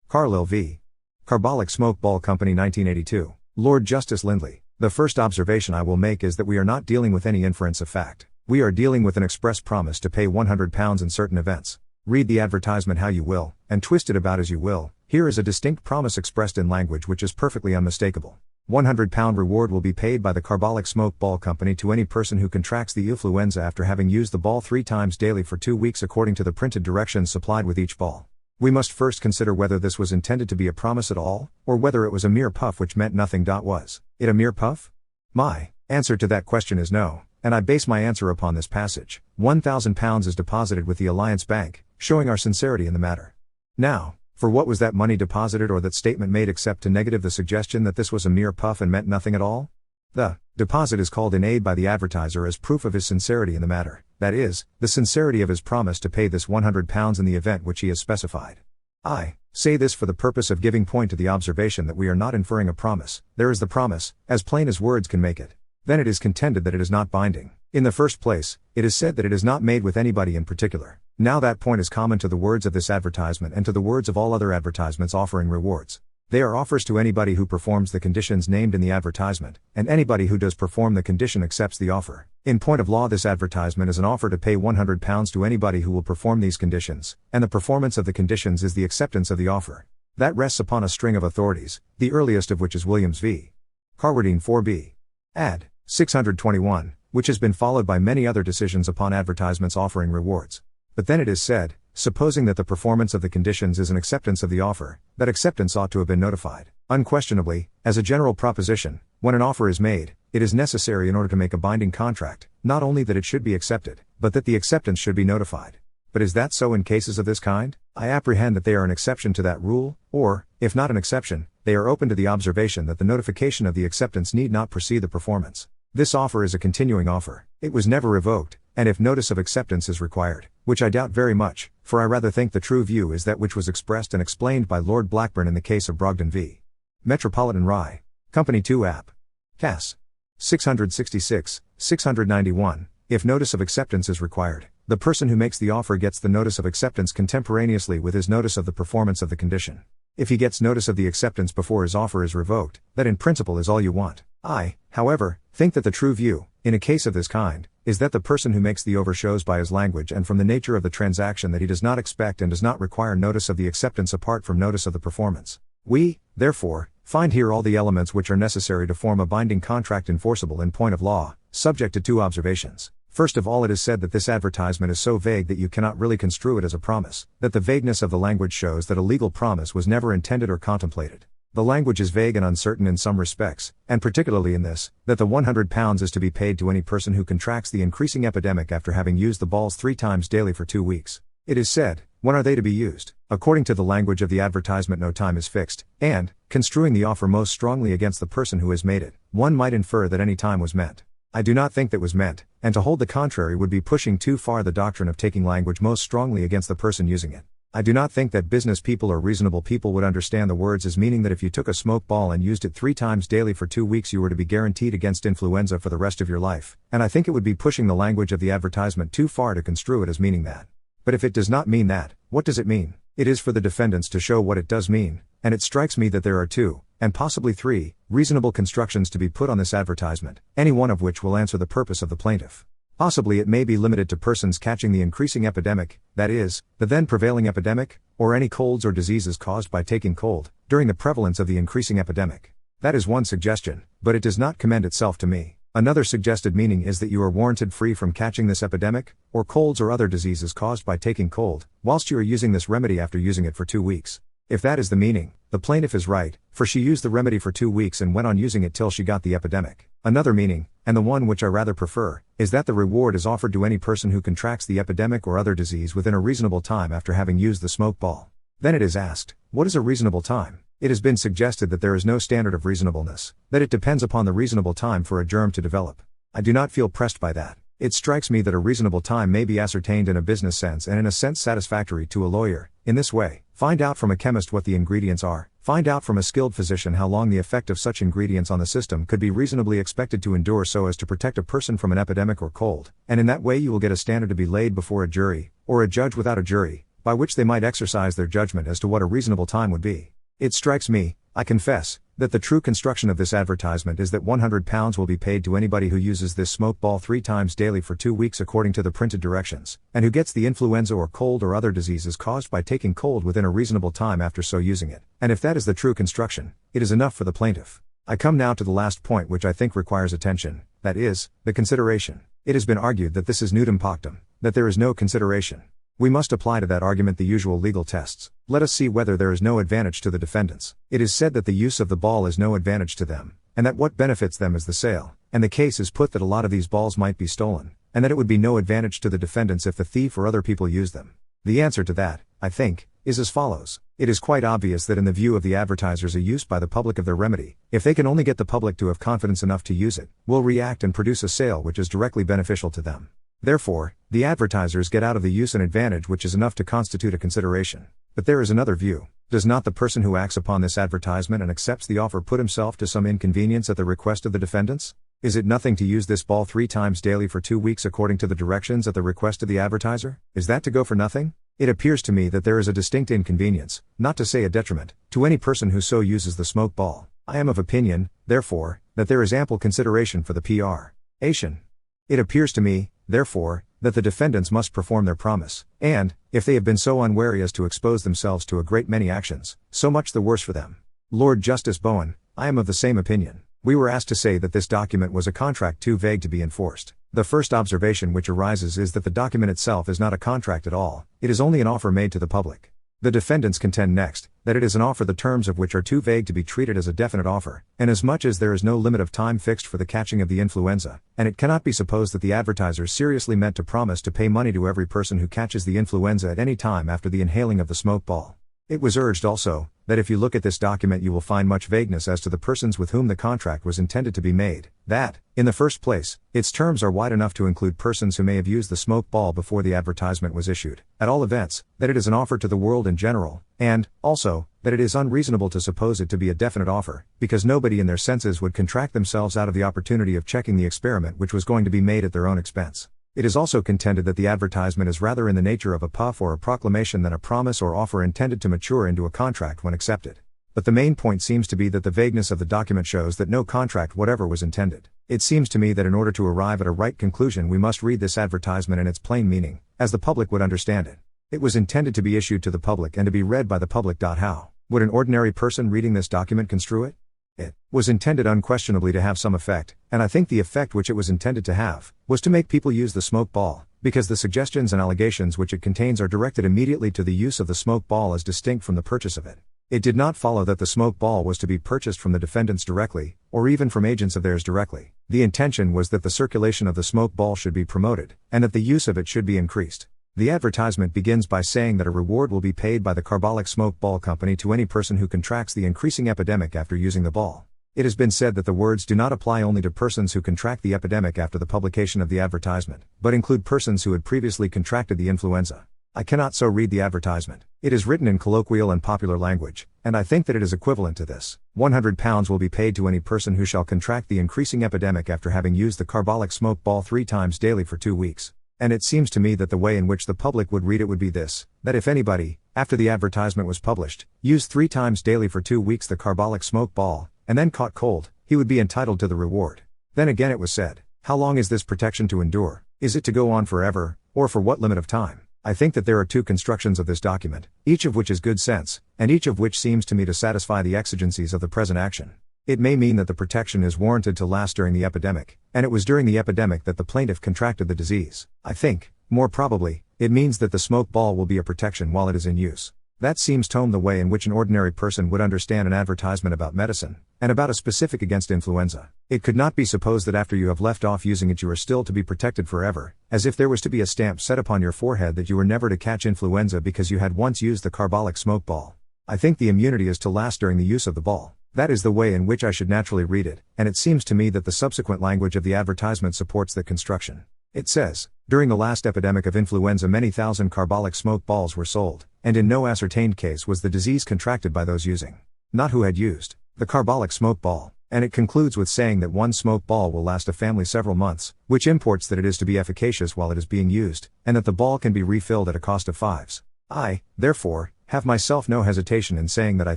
Carlill v. Carbolic Smoke Ball Company 1982. Lord Justice Lindley. The first observation I will make is that we are not dealing with any inference of fact. We are dealing with an express promise to pay £100 in certain events. Read the advertisement how you will, and twist it about as you will. Here is a distinct promise expressed in language which is perfectly unmistakable. £100 reward will be paid by the Carbolic Smoke Ball Company to any person who contracts the influenza after having used the ball 3 times daily for 2 weeks according to the printed directions supplied with each ball. We must first consider whether this was intended to be a promise at all, or whether it was a mere puff which meant nothing. Was it a mere puff? My answer to that question is no, and I base my answer upon this passage. £1,000 is deposited with the Alliance Bank, showing our sincerity in the matter. Now, for what was that money deposited or that statement made except to negative the suggestion that this was a mere puff and meant nothing at all? The deposit is called in aid by the advertiser as proof of his sincerity in the matter, that is, the sincerity of his promise to pay this £100 in the event which he has specified. I say this for the purpose of giving point to the observation that we are not inferring a promise. There is the promise, as plain as words can make it. Then it is contended that it is not binding. In the first place, it is said that it is not made with anybody in particular. Now that point is common to the words of this advertisement and to the words of all other advertisements offering rewards. They are offers to anybody who performs the conditions named in the advertisement, and anybody who does perform the condition accepts the offer. In point of law, this advertisement is an offer to pay £100 to anybody who will perform these conditions, and the performance of the conditions is the acceptance of the offer. That rests upon a string of authorities, the earliest of which is Williams v. Carwadine 4b. Ad. 621, which has been followed by many other decisions upon advertisements offering rewards. But then it is said, supposing that the performance of the conditions is an acceptance of the offer, that acceptance ought to have been notified. Unquestionably, as a general proposition, when an offer is made, it is necessary in order to make a binding contract, not only that it should be accepted, but that the acceptance should be notified. But is that so in cases of this kind? I apprehend that they are an exception to that rule, or, if not an exception, they are open to the observation that the notification of the acceptance need not precede the performance. This offer is a continuing offer. It was never revoked, and if notice of acceptance is required, which I doubt very much, for I rather think the true view is that which was expressed and explained by Lord Blackburn in the case of Brogden v. Metropolitan Rye Company 2 App. Cass. 666, 691. If notice of acceptance is required, the person who makes the offer gets the notice of acceptance contemporaneously with his notice of the performance of the condition. If he gets notice of the acceptance before his offer is revoked, that in principle is all you want. I, however, think that the true view, in a case of this kind, is that the person who makes the offer shows by his language and from the nature of the transaction that he does not expect and does not require notice of the acceptance apart from notice of the performance. We, therefore, find here all the elements which are necessary to form a binding contract enforceable in point of law, subject to 2 observations. First of all, it is said that this advertisement is so vague that you cannot really construe it as a promise, that the vagueness of the language shows that a legal promise was never intended or contemplated. The language is vague and uncertain in some respects, and particularly in this, that the £100 is to be paid to any person who contracts the increasing epidemic after having used the balls 3 times daily for 2 weeks. It is said, when are they to be used? According to the language of the advertisement, no time is fixed, and, construing the offer most strongly against the person who has made it, one might infer that any time was meant. I do not think that was meant, and to hold the contrary would be pushing too far the doctrine of taking language most strongly against the person using it. I do not think that business people or reasonable people would understand the words as meaning that if you took a smoke ball and used it 3 times daily for 2 weeks you were to be guaranteed against influenza for the rest of your life, and I think it would be pushing the language of the advertisement too far to construe it as meaning that. But if it does not mean that, what does it mean? It is for the defendants to show what it does mean, and it strikes me that there are 2, and possibly 3, reasonable constructions to be put on this advertisement, any one of which will answer the purpose of the plaintiff. Possibly it may be limited to persons catching the increasing epidemic, that is, the then prevailing epidemic, or any colds or diseases caused by taking cold, during the prevalence of the increasing epidemic. That is one suggestion, but it does not commend itself to me. Another suggested meaning is that you are warranted free from catching this epidemic, or colds or other diseases caused by taking cold, whilst you are using this remedy after using it for 2 weeks. If that is the meaning, the plaintiff is right, for she used the remedy for 2 weeks and went on using it till she got the epidemic. Another meaning, and the one which I rather prefer, is that the reward is offered to any person who contracts the epidemic or other disease within a reasonable time after having used the smoke ball. Then it is asked, what is a reasonable time? It has been suggested that there is no standard of reasonableness, that it depends upon the reasonable time for a germ to develop. I do not feel pressed by that. It strikes me that a reasonable time may be ascertained in a business sense and in a sense satisfactory to a lawyer. In this way, find out from a chemist what the ingredients are, find out from a skilled physician how long the effect of such ingredients on the system could be reasonably expected to endure so as to protect a person from an epidemic or cold, and in that way you will get a standard to be laid before a jury, or a judge without a jury, by which they might exercise their judgment as to what a reasonable time would be. It strikes me, I confess, that the true construction of this advertisement is that £100 will be paid to anybody who uses this smoke ball 3 times daily for 2 weeks according to the printed directions, and who gets the influenza or cold or other diseases caused by taking cold within a reasonable time after so using it. And if that is the true construction, it is enough for the plaintiff. I come now to the last point which I think requires attention, that is, the consideration. It has been argued that this is nudum pactum, that there is no consideration. We must apply to that argument the usual legal tests. Let us see whether there is no advantage to the defendants. It is said that the use of the ball is no advantage to them, and that what benefits them is the sale, and the case is put that a lot of these balls might be stolen, and that it would be no advantage to the defendants if the thief or other people used them. The answer to that, I think, is as follows. It is quite obvious that in the view of the advertisers a use by the public of their remedy, if they can only get the public to have confidence enough to use it, will react and produce a sale which is directly beneficial to them. Therefore, the advertisers get out of the use an advantage which is enough to constitute a consideration. But there is another view. Does not the person who acts upon this advertisement and accepts the offer put himself to some inconvenience at the request of the defendants? Is it nothing to use this ball 3 times daily for 2 weeks according to the directions at the request of the advertiser? Is that to go for nothing? It appears to me that there is a distinct inconvenience, not to say a detriment, to any person who so uses the smoke ball. I am of opinion, therefore, that there is ample consideration for the PR-ation. It appears to me, therefore, that the defendants must perform their promise, and, if they have been so unwary as to expose themselves to a great many actions, so much the worse for them. Lord Justice Bowen, I am of the same opinion. We were asked to say that this document was a contract too vague to be enforced. The first observation which arises is that the document itself is not a contract at all, it is only an offer made to the public. The defendants contend next, that it is an offer the terms of which are too vague to be treated as a definite offer, inasmuch as there is no limit of time fixed for the catching of the influenza, and it cannot be supposed that the advertisers seriously meant to promise to pay money to every person who catches the influenza at any time after the inhaling of the smoke ball. It was urged also, that if you look at this document you will find much vagueness as to the persons with whom the contract was intended to be made, that, in the first place, its terms are wide enough to include persons who may have used the smoke ball before the advertisement was issued, at all events, that it is an offer to the world in general, and, also, that it is unreasonable to suppose it to be a definite offer, because nobody in their senses would contract themselves out of the opportunity of checking the experiment which was going to be made at their own expense. It is also contended that the advertisement is rather in the nature of a puff or a proclamation than a promise or offer intended to mature into a contract when accepted. But the main point seems to be that the vagueness of the document shows that no contract whatever was intended. It seems to me that in order to arrive at a right conclusion we must read this advertisement in its plain meaning, as the public would understand it. It was intended to be issued to the public and to be read by the public. How would an ordinary person reading this document construe it? It was intended unquestionably to have some effect, and I think the effect which it was intended to have, was to make people use the smoke ball, because the suggestions and allegations which it contains are directed immediately to the use of the smoke ball as distinct from the purchase of it. It did not follow that the smoke ball was to be purchased from the defendants directly, or even from agents of theirs directly. The intention was that the circulation of the smoke ball should be promoted, and that the use of it should be increased. The advertisement begins by saying that a reward will be paid by the Carbolic Smoke Ball Company to any person who contracts the increasing epidemic after using the ball. It has been said that the words do not apply only to persons who contract the epidemic after the publication of the advertisement, but include persons who had previously contracted the influenza. I cannot so read the advertisement. It is written in colloquial and popular language, and I think that it is equivalent to this. £100 will be paid to any person who shall contract the increasing epidemic after having used the Carbolic Smoke Ball 3 times daily for 2 weeks. And it seems to me that the way in which the public would read it would be this, that if anybody, after the advertisement was published, used 3 times daily for 2 weeks the Carbolic Smoke Ball, and then caught cold, he would be entitled to the reward. Then again it was said, how long is this protection to endure? Is it to go on forever, or for what limit of time? I think that there are 2 constructions of this document, each of which is good sense, and each of which seems to me to satisfy the exigencies of the present action. It may mean that the protection is warranted to last during the epidemic, and it was during the epidemic that the plaintiff contracted the disease. I think, more probably, it means that the smoke ball will be a protection while it is in use. That seems to the way in which an ordinary person would understand an advertisement about medicine, and about a specific against influenza. It could not be supposed that after you have left off using it you are still to be protected forever, as if there was to be a stamp set upon your forehead that you were never to catch influenza because you had once used the Carbolic Smoke Ball. I think the immunity is to last during the use of the ball. That is the way in which I should naturally read it, and it seems to me that the subsequent language of the advertisement supports that construction. It says, during the last epidemic of influenza many thousand Carbolic smoke balls were sold, and in no ascertained case was the disease contracted by those using, not who had used, the Carbolic smoke ball, and it concludes with saying that one smoke ball will last a family several months, which imports that it is to be efficacious while it is being used, and that the ball can be refilled at a cost of 5s. I, therefore, have myself no hesitation in saying that I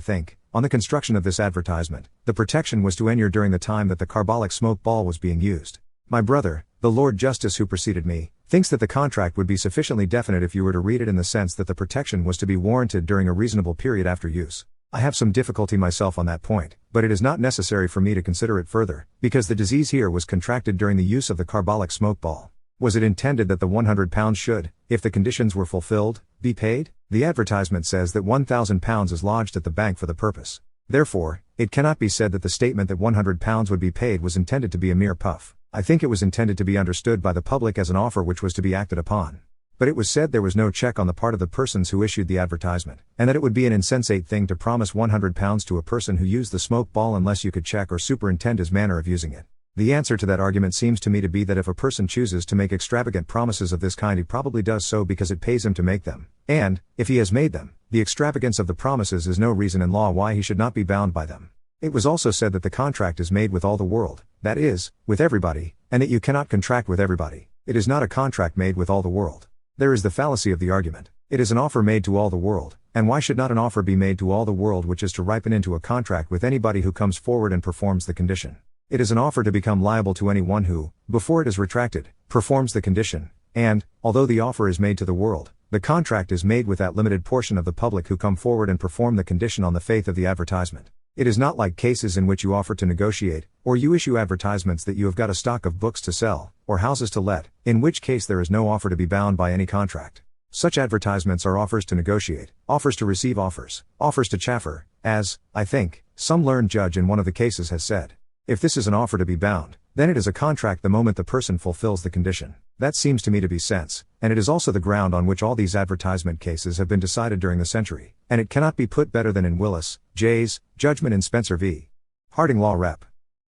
think, on the construction of this advertisement, the protection was to endure during the time that the Carbolic smoke ball was being used. My brother, the Lord Justice who preceded me, thinks that the contract would be sufficiently definite if you were to read it in the sense that the protection was to be warranted during a reasonable period after use. I have some difficulty myself on that point, but it is not necessary for me to consider it further, because the disease here was contracted during the use of the Carbolic smoke ball. Was it intended that the £100 should, if the conditions were fulfilled, be paid? The advertisement says that £1,000 is lodged at the bank for the purpose. Therefore, it cannot be said that the statement that £100 would be paid was intended to be a mere puff. I think it was intended to be understood by the public as an offer which was to be acted upon. But it was said there was no check on the part of the persons who issued the advertisement, and that it would be an insensate thing to promise £100 to a person who used the smoke ball unless you could check or superintend his manner of using it. The answer to that argument seems to me to be that if a person chooses to make extravagant promises of this kind, he probably does so because it pays him to make them, and, if he has made them, the extravagance of the promises is no reason in law why he should not be bound by them. It was also said that the contract is made with all the world, that is, with everybody, and that you cannot contract with everybody. It is not a contract made with all the world. There is the fallacy of the argument. It is an offer made to all the world, and why should not an offer be made to all the world which is to ripen into a contract with anybody who comes forward and performs the condition? It is an offer to become liable to anyone who, before it is retracted, performs the condition, and, although the offer is made to the world, the contract is made with that limited portion of the public who come forward and perform the condition on the faith of the advertisement. It is not like cases in which you offer to negotiate, or you issue advertisements that you have got a stock of books to sell, or houses to let, in which case there is no offer to be bound by any contract. Such advertisements are offers to negotiate, offers to receive offers, offers to chaffer, as, I think, some learned judge in one of the cases has said. If this is an offer to be bound, then it is a contract the moment the person fulfills the condition. That seems to me to be sense, and it is also the ground on which all these advertisement cases have been decided during the century, and it cannot be put better than in Willis, J.'s, judgment in Spencer v. Harding Law Rep.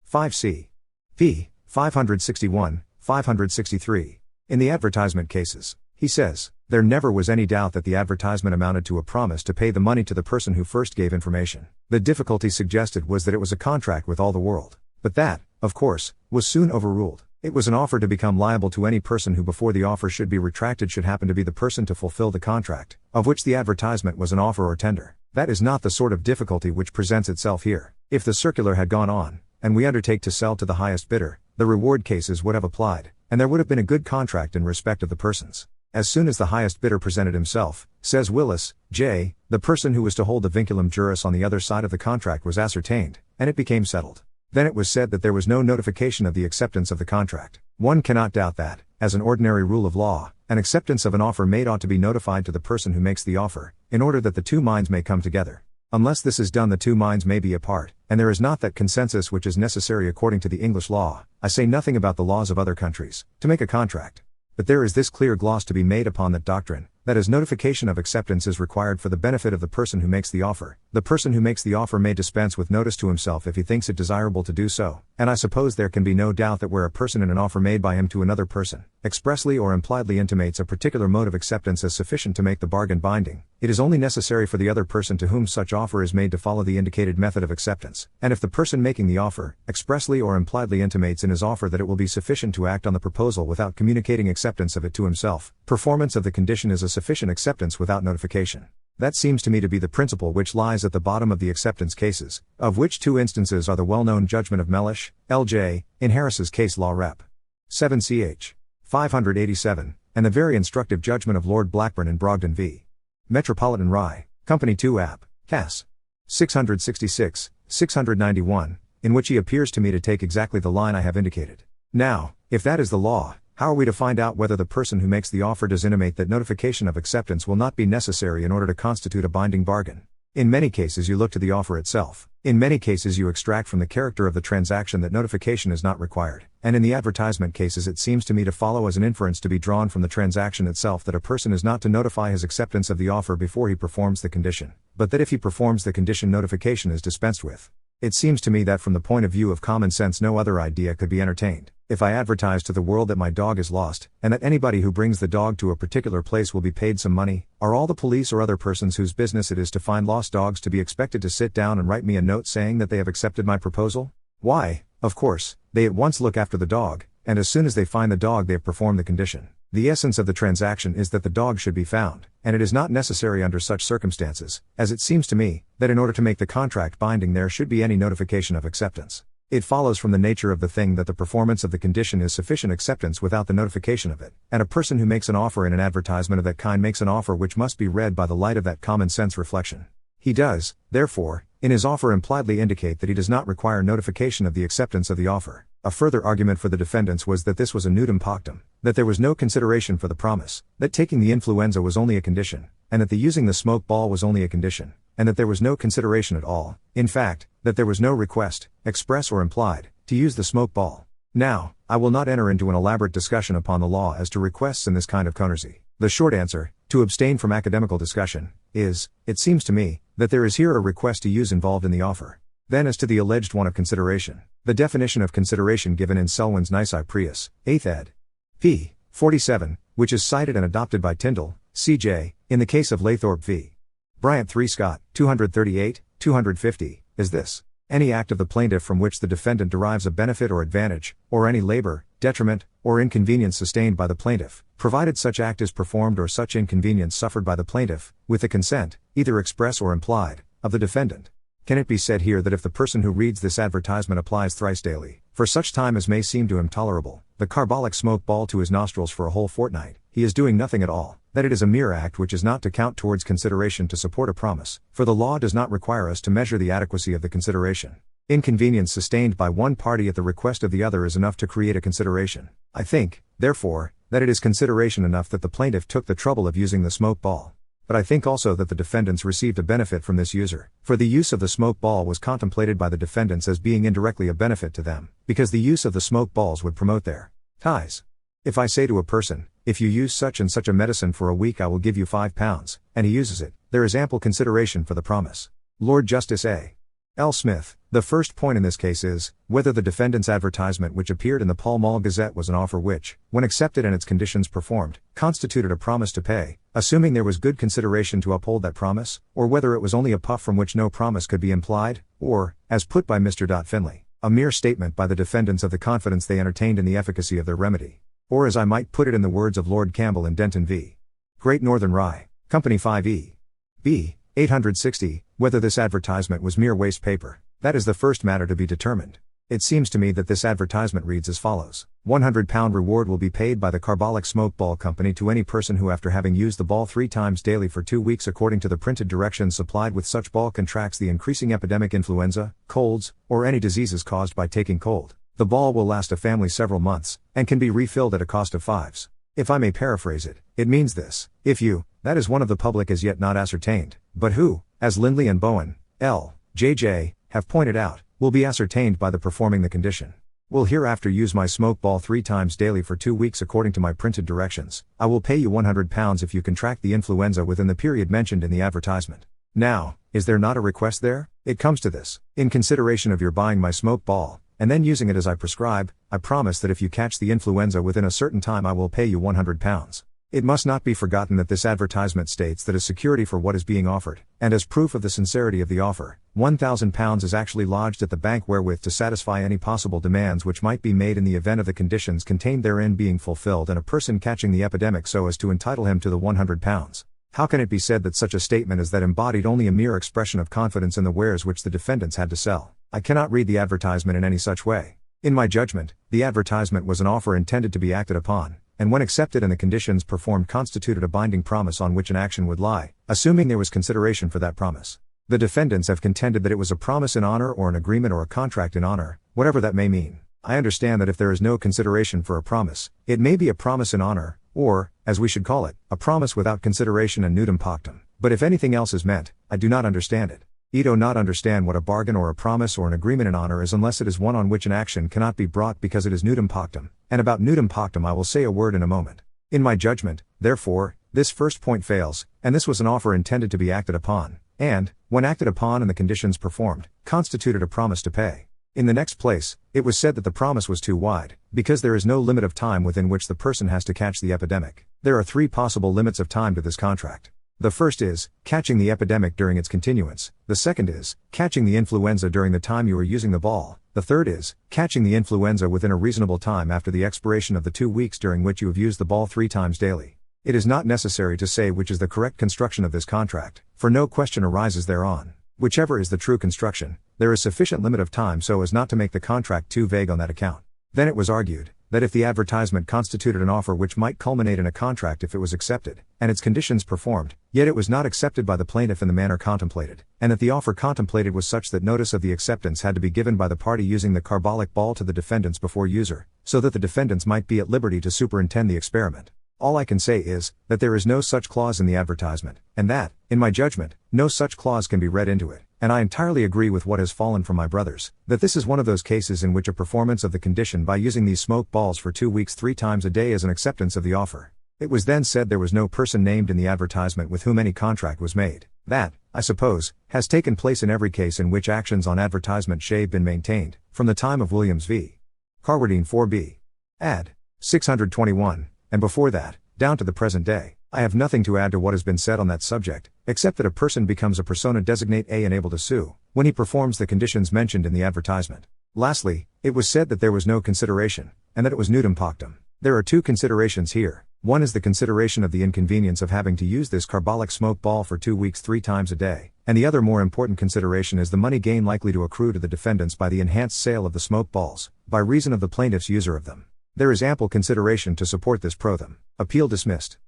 5c. p. 561, 563. In the advertisement cases, he says, there never was any doubt that the advertisement amounted to a promise to pay the money to the person who first gave information. The difficulty suggested was that it was a contract with all the world. But that, of course, was soon overruled. It was an offer to become liable to any person who before the offer should be retracted should happen to be the person to fulfill the contract, of which the advertisement was an offer or tender. That is not the sort of difficulty which presents itself here. If the circular had gone on, and we undertake to sell to the highest bidder, the reward cases would have applied, and there would have been a good contract in respect of the persons. As soon as the highest bidder presented himself, says Willis, J., the person who was to hold the vinculum juris on the other side of the contract was ascertained, and it became settled. Then it was said that there was no notification of the acceptance of the contract. One cannot doubt that, as an ordinary rule of law, an acceptance of an offer made ought to be notified to the person who makes the offer, in order that the two minds may come together. Unless this is done, the two minds may be apart, and there is not that consensus which is necessary according to the English law, I say nothing about the laws of other countries, to make a contract. But there is this clear gloss to be made upon that doctrine, that as notification of acceptance is required for the benefit of the person who makes the offer, the person who makes the offer may dispense with notice to himself if he thinks it desirable to do so, and I suppose there can be no doubt that where a person in an offer made by him to another person, expressly or impliedly intimates a particular mode of acceptance as sufficient to make the bargain binding, it is only necessary for the other person to whom such offer is made to follow the indicated method of acceptance, and if the person making the offer, expressly or impliedly intimates in his offer that it will be sufficient to act on the proposal without communicating acceptance of it to himself, performance of the condition is a sufficient acceptance without notification. That seems to me to be the principle which lies at the bottom of the acceptance cases, of which two instances are the well-known judgment of Mellish, L.J., in Harris's case Law Rep. 7 ch. 587, and the very instructive judgment of Lord Blackburn in Brogden v. Metropolitan Rye, Company 2 App. Cass. 666, 691, in which he appears to me to take exactly the line I have indicated. Now, if that is the law, how are we to find out whether the person who makes the offer does intimate that notification of acceptance will not be necessary in order to constitute a binding bargain? In many cases you look to the offer itself. In many cases you extract from the character of the transaction that notification is not required, and in the advertisement cases it seems to me to follow as an inference to be drawn from the transaction itself that a person is not to notify his acceptance of the offer before he performs the condition, but that if he performs the condition notification is dispensed with. It seems to me that from the point of view of common sense no other idea could be entertained. If I advertise to the world that my dog is lost, and that anybody who brings the dog to a particular place will be paid some money, are all the police or other persons whose business it is to find lost dogs to be expected to sit down and write me a note saying that they have accepted my proposal? Why, of course, they at once look after the dog, and as soon as they find the dog they have performed the condition. The essence of the transaction is that the dog should be found, and it is not necessary under such circumstances, as it seems to me, that in order to make the contract binding there should be any notification of acceptance. It follows from the nature of the thing that the performance of the condition is sufficient acceptance without the notification of it, and a person who makes an offer in an advertisement of that kind makes an offer which must be read by the light of that common sense reflection. He does, therefore, in his offer impliedly indicate that he does not require notification of the acceptance of the offer. A further argument for the defendants was that this was a nudum pactum, that there was no consideration for the promise, that taking the influenza was only a condition, and that the using the smoke ball was only a condition, and that there was no consideration at all, in fact, that there was no request, express or implied, to use the smoke ball. Now, I will not enter into an elaborate discussion upon the law as to requests in this kind of controversy. The short answer, to abstain from academical discussion, is, it seems to me, that there is here a request to use involved in the offer. Then as to the alleged one of consideration, the definition of consideration given in Selwyn's Nisi Prius, 8th ed. p. 47, which is cited and adopted by Tyndall, C.J., in the case of Laythorpe v. Bryant 3 Scott, 238, 250, is this: any act of the plaintiff from which the defendant derives a benefit or advantage, or any labor, detriment, or inconvenience sustained by the plaintiff, provided such act is performed or such inconvenience suffered by the plaintiff, with the consent, either express or implied, of the defendant. Can it be said here that if the person who reads this advertisement applies thrice daily, for such time as may seem to him tolerable, the carbolic smoke ball to his nostrils for a whole fortnight, he is doing nothing at all, that it is a mere act which is not to count towards consideration to support a promise, for the law does not require us to measure the adequacy of the consideration. Inconvenience sustained by one party at the request of the other is enough to create a consideration. I think, therefore, that it is consideration enough that the plaintiff took the trouble of using the smoke ball. But I think also that the defendants received a benefit from this user, for the use of the smoke ball was contemplated by the defendants as being indirectly a benefit to them, because the use of the smoke balls would promote their ties. If I say to a person, if you use such and such a medicine for a week I will give you £5, and he uses it, there is ample consideration for the promise. Lord Justice A. L. Smith, the first point in this case is, whether the defendant's advertisement which appeared in the Pall Mall Gazette was an offer which, when accepted and its conditions performed, constituted a promise to pay, assuming there was good consideration to uphold that promise, or whether it was only a puff from which no promise could be implied, or, as put by Mr. Finley, a mere statement by the defendants of the confidence they entertained in the efficacy of their remedy. Or as I might put it in the words of Lord Campbell in Denton v. Great Northern Rye, Company 5e. B. 860, whether this advertisement was mere waste paper. That is the first matter to be determined. It seems to me that this advertisement reads as follows: £100 reward will be paid by the Carbolic Smoke Ball Company to any person who, after having used the ball 3 times daily for 2 weeks according to the printed directions supplied with such ball, contracts the increasing epidemic influenza, colds, or any diseases caused by taking cold. The ball will last a family several months, and can be refilled at a cost of $5. If I may paraphrase it, it means this: if you, that is one of the public as yet not ascertained, but who, as Lindley and Bowen, L. J.J., have pointed out, will be ascertained by the performing the condition, will hereafter use my smoke ball 3 times daily for 2 weeks according to my printed directions, I will pay you £100 if you contract the influenza within the period mentioned in the advertisement. Now, is there not a request there? It comes to this: in consideration of your buying my smoke ball, and then using it as I prescribe, I promise that if you catch the influenza within a certain time I will pay you £100. It must not be forgotten that this advertisement states that as security for what is being offered, and as proof of the sincerity of the offer, £1,000 is actually lodged at the bank wherewith to satisfy any possible demands which might be made in the event of the conditions contained therein being fulfilled and a person catching the epidemic so as to entitle him to the £100. How can it be said that such a statement as that embodied only a mere expression of confidence in the wares which the defendants had to sell? I cannot read the advertisement in any such way. In my judgment, the advertisement was an offer intended to be acted upon, and when accepted and the conditions performed constituted a binding promise on which an action would lie, assuming there was consideration for that promise. The defendants have contended that it was a promise in honor or an agreement or a contract in honor, whatever that may mean. I understand that if there is no consideration for a promise, it may be a promise in honor, or, as we should call it, a promise without consideration and nudum pactum. But if anything else is meant, I do not understand it. I do not understand what a bargain or a promise or an agreement in honor is unless it is one on which an action cannot be brought because it is nudum pactum, and about nudum pactum I will say a word in a moment. In my judgment, therefore, this first point fails, and this was an offer intended to be acted upon, and, when acted upon and the conditions performed, constituted a promise to pay. In the next place, it was said that the promise was too wide, because there is no limit of time within which the person has to catch the epidemic. There are 3 possible limits of time to this contract. The first is, catching the epidemic during its continuance. The second is, catching the influenza during the time you are using the ball. The third is, catching the influenza within a reasonable time after the expiration of the 2 weeks during which you have used the ball 3 times daily. It is not necessary to say which is the correct construction of this contract, for no question arises thereon. Whichever is the true construction, there is sufficient limit of time so as not to make the contract too vague on that account. Then it was argued, that if the advertisement constituted an offer which might culminate in a contract if it was accepted, and its conditions performed, yet it was not accepted by the plaintiff in the manner contemplated, and that the offer contemplated was such that notice of the acceptance had to be given by the party using the carbolic ball to the defendants before user, so that the defendants might be at liberty to superintend the experiment. All I can say is, that there is no such clause in the advertisement, and that, in my judgment, no such clause can be read into it, and I entirely agree with what has fallen from my brothers, that this is one of those cases in which a performance of the condition by using these smoke balls for 2 weeks 3 times a day is an acceptance of the offer. It was then said there was no person named in the advertisement with whom any contract was made. That, I suppose, has taken place in every case in which actions on advertisement shave been maintained, from the time of Williams v. Carwadine 4b. Ad. 621. And before that, down to the present day. I have nothing to add to what has been said on that subject, except that a person becomes a persona designate and able to sue, when he performs the conditions mentioned in the advertisement. Lastly, it was said that there was no consideration, and that it was nudum pactum. There are 2 considerations here. One is the consideration of the inconvenience of having to use this carbolic smoke ball for 2 weeks 3 times a day, and the other more important consideration is the money gain likely to accrue to the defendants by the enhanced sale of the smoke balls, by reason of the plaintiff's user of them. There is ample consideration to support this pro them. Appeal dismissed.